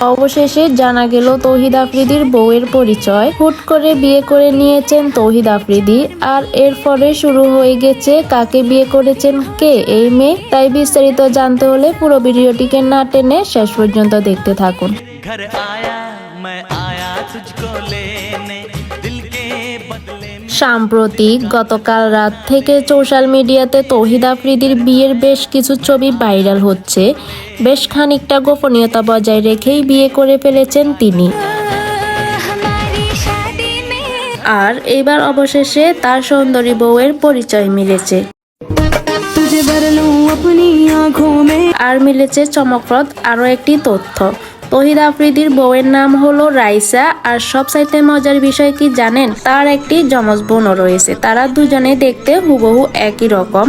অবশেষে জানা গেল তৌহিদ আফ্রিদির বউয়ের পরিচয়। হুট করে বিয়ে করে নিয়েছেন তৌহিদ আফ্রিদি, আর এরপরে শুরু হয়ে গেছে কাকে বিয়ে করেছেন কে এই মেয়ে। তাই বিস্তারিত জানতে হলে পুরো ভিডিওটিকে না টেনে শেষ পর্যন্ত দেখতে থাকুন। সাম্প্রতিক গতকাল রাত থেকে সোশ্যাল মিডিয়াতে তৌহিদ আফ্রিদির বিয়ের বেশ কিছু ছবি ভাইরাল হচ্ছে। বেশ খানিকটা গোপনীয়তা বজায় রেখেই বিয়ে করে ফেলেছেন তিনি। আর এবার অবশেষে তার সুন্দরী বউয়ের পরিচয় মিলেছে। আর মিলেছে চমকপ্রদ আরো একটি তথ্য। তৌহিদ আফ্রিদির বউয়ের নাম হলো রাইসা। আর সবচাইতে মজার বিষয় কি জানেন, তার একটি যমজ বোনও রয়েছে। তারা দুজনে দেখতে হুবহু একই রকম।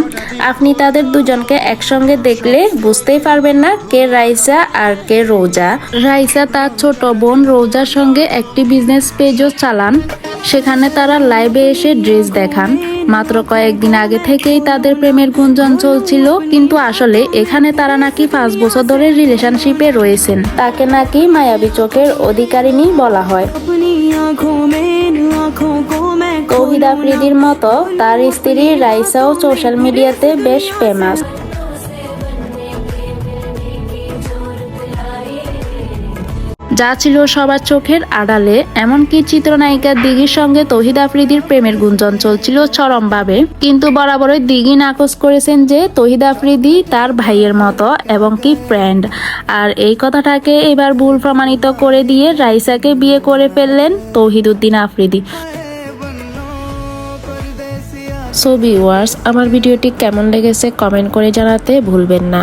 আপনি তাদের দুজনকে একসঙ্গে দেখলে বুঝতেই পারবেন না কে রাইসা আর কে রোজা। রাইসা তার ছোট বোন রোজার সঙ্গে একটি বিজনেস পেজও চালান। সেখানে তারা লাইভে এসে ড্রেস দেখান। মাত্র কয়েকদিন আগে থেকেই তাদের প্রেমের গুঞ্জন চলছিল, কিন্তু আসলে এখানে তারা নাকি 5 বছর ধরে রিলেশনশিপে রয়েছেন। তাকে নাকি মায়াবী চোখের অধিকারিণী বলা হয়। তৌহিদ আফ্রিদির মতো তার স্ত্রী রাইসাও সোশ্যাল মিডিয়াতে বেশ ফেমাস। যা ছিল সবার চোখের আড়ালে। এমনকি চিত্রনায়িকা দিঘির সঙ্গে তৌহিদ আফ্রিদির প্রেমের গুঞ্জন চলছিল চরমভাবে, কিন্তু বরাবরই দিঘি নাকচ করেছেন যে তৌহিদ আফ্রিদি তার ভাইয়ের মতো এবং কি ফ্রেন্ড। আর এই কথাটাকে এবার ভুল প্রমাণিত করে দিয়ে রাইসাকে বিয়ে করে ফেললেন তৌহিদ উদ্দিন আফ্রিদি। সো ভিউয়ার্স, আমার ভিডিওটি কেমন লেগেছে কমেন্ট করে জানাতে ভুলবেন না।